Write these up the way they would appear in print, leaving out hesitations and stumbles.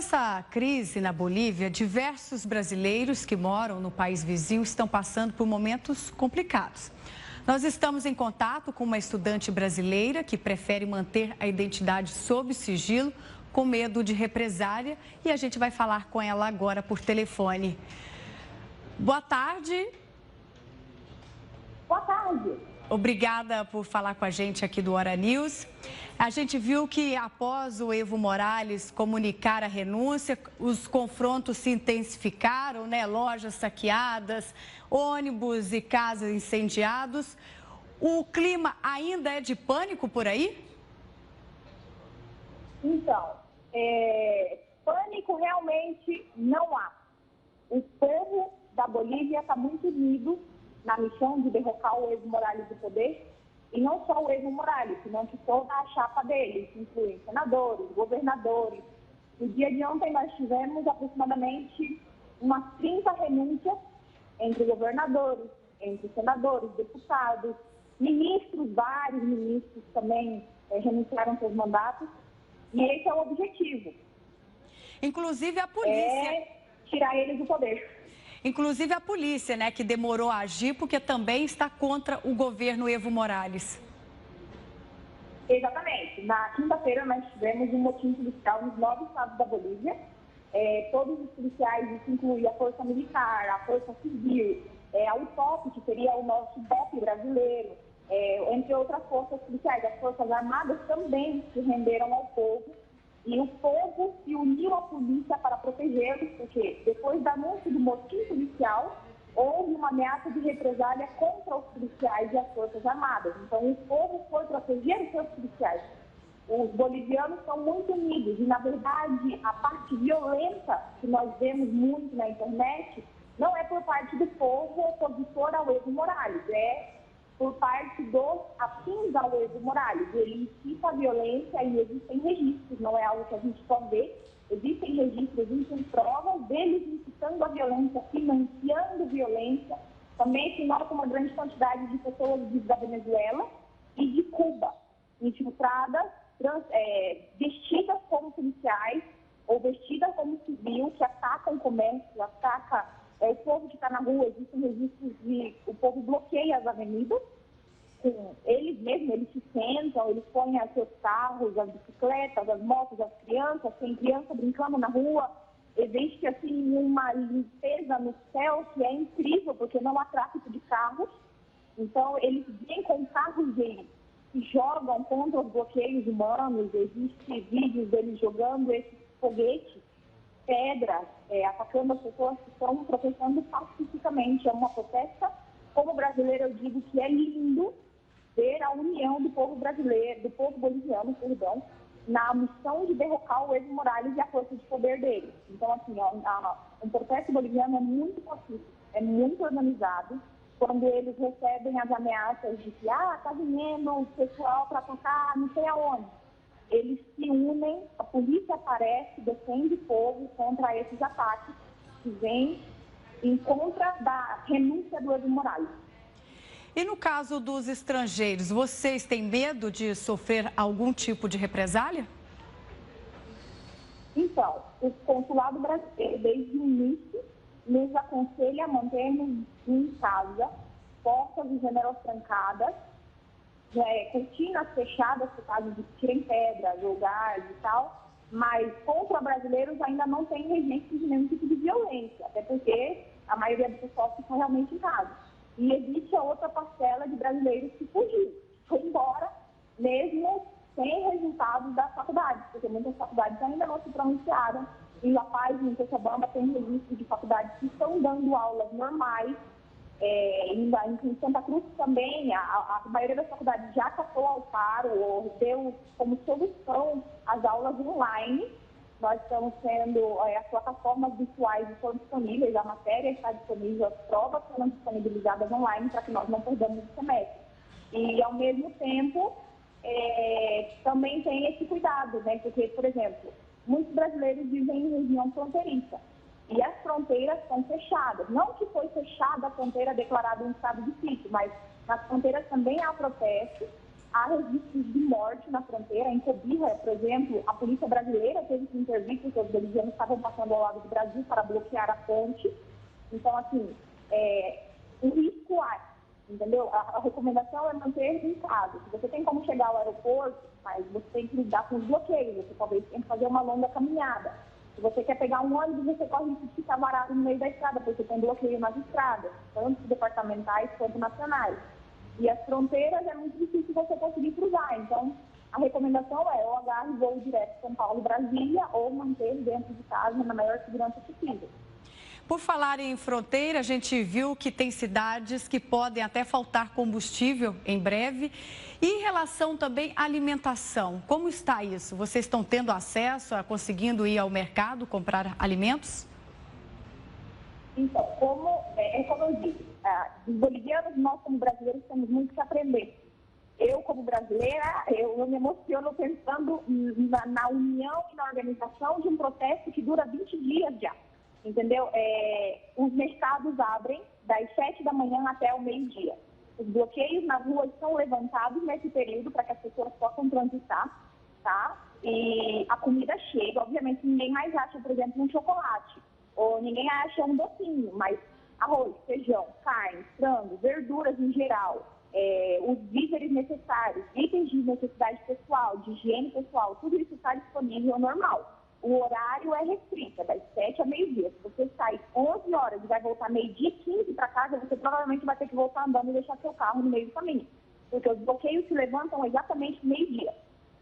essa crise na Bolívia, diversos brasileiros que moram no país vizinho estão passando por momentos complicados. Nós estamos em contato com uma estudante brasileira que prefere manter a identidade sob sigilo, com medo de represália, e a gente vai falar com ela agora por telefone. Boa tarde. Boa tarde. Obrigada por falar com a gente aqui do Hora News. A gente viu que após o Evo Morales comunicar a renúncia, os confrontos se intensificaram, né? Lojas saqueadas, ônibus e casas incendiados. O clima ainda é de pânico por aí? Então, pânico realmente não há. O povo da Bolívia está muito unido na missão de derrocar o Evo Morales do poder. E não só o Evo Morales, senão que toda a chapa dele, que inclui senadores, governadores. No dia de ontem nós tivemos aproximadamente umas 30 renúncias entre governadores, entre senadores, deputados, ministros, vários ministros também renunciaram seus mandatos. E esse é o objetivo. Inclusive a polícia. É tirar eles do poder. Inclusive a polícia, né, que demorou a agir porque também está contra o governo Evo Morales. Exatamente. Na quinta-feira nós tivemos um motim policial nos 9 estados da Bolívia. Todos os policiais, isso inclui a Força Militar, a Força Civil, a UTOP, que seria o nosso BOP brasileiro, entre outras forças policiais. As Forças Armadas também se renderam ao povo. E o povo se uniu à polícia para protegê-los, porque depois do anúncio do motim policial, houve uma ameaça de represália contra os policiais e as Forças Armadas. Então, o povo foi proteger os seus policiais. Os bolivianos são muito unidos e, na verdade, a parte violenta que nós vemos muito na internet não é por parte do povo opositor ao Evo Morales, é por parte dos afins ao Evo Morales. Ele incita a violência e existem registros, não é algo que a gente só vê. Existem registros, existem provas deles incitando a violência, financiando violência. Também se nota uma grande quantidade de pessoas da Venezuela e de Cuba, infiltradas, vestidas como policiais ou vestidas como civil, que atacam o comércio, atacam o povo que está na rua. Existem registros de o povo bloqueia as avenidas. Eles mesmos, eles se sentam, eles põem os seus carros, as bicicletas, as motos, as crianças, tem criança brincando na rua. Existe, assim, uma limpeza no céu que é incrível, porque não há tráfego de carros. Então, eles vêm com carros deles e jogam contra os bloqueios humanos. Existem vídeos deles jogando esses foguetes, pedras, atacando as pessoas que estão protestando pacificamente. É uma protesta, como brasileiro eu digo que é lindo ver a união do povo brasileiro, do povo boliviano, na missão de derrocar o Evo Morales e a força de poder dele. Então, assim, um protesto boliviano é muito pacífico, é muito organizado. Quando eles recebem as ameaças de que, está vindo o pessoal para atacar não sei aonde, eles se unem, a polícia aparece, defende o povo contra esses ataques que vêm em contra da renúncia do Evo Morales. E no caso dos estrangeiros, vocês têm medo de sofrer algum tipo de represália? Então, o consulado brasileiro, desde o início, nos aconselha a mantermos em casa, portas e janelas trancadas, cortinas fechadas por causa de tirem pedras ou gás e tal, mas contra brasileiros ainda não tem registro de nenhum tipo de violência, até porque a maioria do pessoal fica realmente em casa. E existe a outra parcela de brasileiros que fugiu, foi embora, mesmo sem resultados das faculdades, porque muitas faculdades ainda não se pronunciaram. Em La Paz e em Cochabamba tem registro de faculdades que estão dando aulas normais. Em Santa Cruz também, a maioria das faculdades já catou ao paro ou deu como solução as aulas online. Nós estamos tendo as plataformas virtuais estão disponíveis, a matéria está disponível, as provas foram disponibilizadas online para que nós não perdamos o semestre. E, ao mesmo tempo, também tem esse cuidado, né? Porque, por exemplo, muitos brasileiros vivem em região fronteiriça e as fronteiras são fechadas. Não que foi fechada a fronteira declarada em estado de sítio, mas nas fronteiras também há protestos. há registros de morte na fronteira. Em Cobija, por exemplo, a polícia brasileira teve que intervir porque os bolivianos estavam passando ao lado do Brasil para bloquear a ponte. Então, assim, o risco há, entendeu? A recomendação é manter em casa. Se você tem como chegar ao aeroporto, mas você tem que lidar com os bloqueios, você talvez tenha que fazer uma longa caminhada. Se você quer pegar um ônibus, você corre risco de ficar varado no meio da estrada, porque tem bloqueio nas estradas, tanto departamentais quanto nacionais. E as fronteiras é muito difícil você conseguir cruzar. Então, a recomendação é ou agarre voo direto São Paulo-Brasília ou manter dentro de casa na maior segurança possível. Por falar em fronteira, a gente viu que tem cidades que podem até faltar combustível em breve. E em relação também à alimentação, como está isso? Vocês estão tendo acesso a conseguindo ir ao mercado comprar alimentos? Então, como eu disse, os bolivianos, nós como brasileiros temos muito que aprender. Eu, como brasileira, eu me emociono pensando na união e na organização de um processo que dura 20 dias já. Entendeu? Os mercados abrem das 7 da manhã até o meio-dia. Os bloqueios nas ruas são levantados nesse período para que as pessoas possam transitar, tá? E a comida chega. Obviamente, ninguém mais acha, por exemplo, um chocolate. Ou ninguém acha um docinho, mas arroz, feijão, carne, frango, verduras em geral, os víveres necessários, itens de necessidade pessoal, de higiene pessoal, tudo isso está disponível normal. O horário é restrito, das 7 a meio-dia. Se você sai 11 horas e vai voltar meio-dia e 15 para casa, você provavelmente vai ter que voltar andando e deixar seu carro no meio do caminho. Porque os bloqueios se levantam exatamente meio-dia.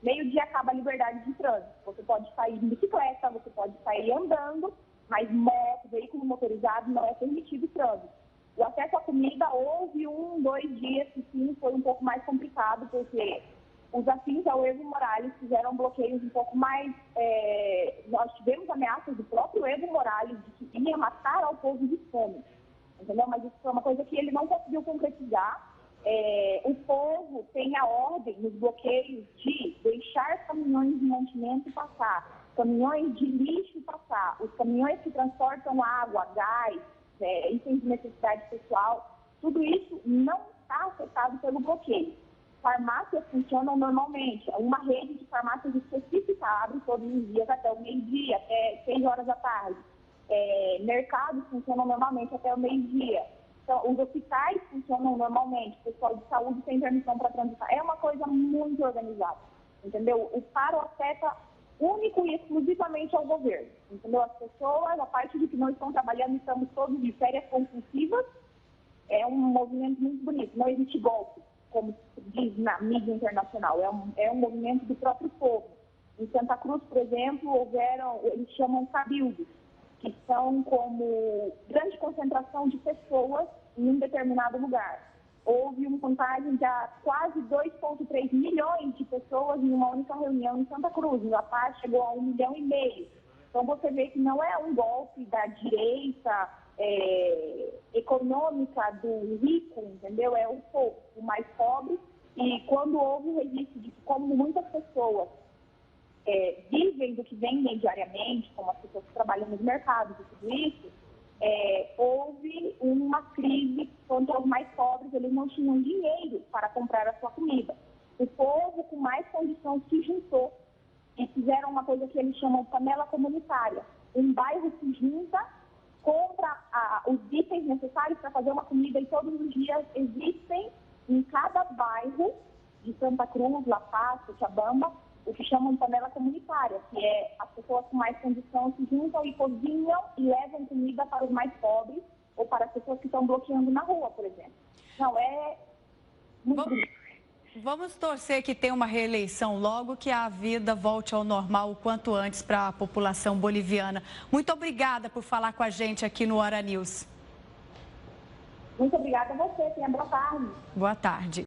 Meio-dia acaba a liberdade de trânsito. Você pode sair de bicicleta, você pode sair andando, mas moto, veículo motorizado não é permitido trânsito. O acesso à comida houve 2 dias que sim, foi um pouco mais complicado, porque os afins ao Evo Morales fizeram bloqueios um pouco mais... nós tivemos ameaças do próprio Evo Morales de que ia matar ao povo de fome, entendeu? Mas isso foi uma coisa que ele não conseguiu concretizar. O povo tem a ordem nos bloqueios de deixar caminhões de mantimento passar, caminhões de lixo passar, os caminhões que transportam água, gás, itens de necessidade pessoal, tudo isso não está afetado pelo bloqueio. Farmácias funcionam normalmente. Uma rede de farmácias específica abre todos os dias até o meio-dia, até 6 horas da tarde. Mercados funcionam normalmente até o meio-dia. Então, os hospitais funcionam normalmente. O pessoal de saúde tem permissão para transitar. É uma coisa muito organizada, entendeu? O paro afeta único e exclusivamente ao governo, entendeu? As pessoas, a parte de que não estão trabalhando, estamos todos de férias compulsivas. É um movimento muito bonito. Não existe golpe, como se diz na mídia internacional, é um movimento do próprio povo. Em Santa Cruz, por exemplo, eles chamam cabildos, que são como grande concentração de pessoas em um determinado lugar. Houve uma contagem de quase 2,3 milhões de pessoas em uma única reunião em Santa Cruz. A Paz chegou a 1,5 milhão. Então, você vê que não é um golpe da direita econômica do rico, entendeu? É o povo, o mais pobre. E quando houve o registro de que, como muitas pessoas vivem do que vendem diariamente, como as pessoas que trabalham nos mercados e tudo isso, houve uma crise quanto aos mais pobres, eles não tinham dinheiro para comprar a sua comida. O povo com mais condição se juntou e fizeram uma coisa que eles chamam de panela comunitária. Um bairro se junta, compra os itens necessários para fazer uma comida e todos os dias existem em cada bairro de Santa Cruz, La Paz, Cochabamba, o que chamam de panela comunitária, que é as pessoas com mais condição se juntam e cozinham e levam comida para os mais pobres ou para as pessoas que estão bloqueando na rua, por exemplo. Não, é muito bonito. Vamos torcer que tenha uma reeleição logo, que a vida volte ao normal o quanto antes para a população boliviana. Muito obrigada por falar com a gente aqui no Hora News. Muito obrigada a você, tenha boa tarde. Boa tarde.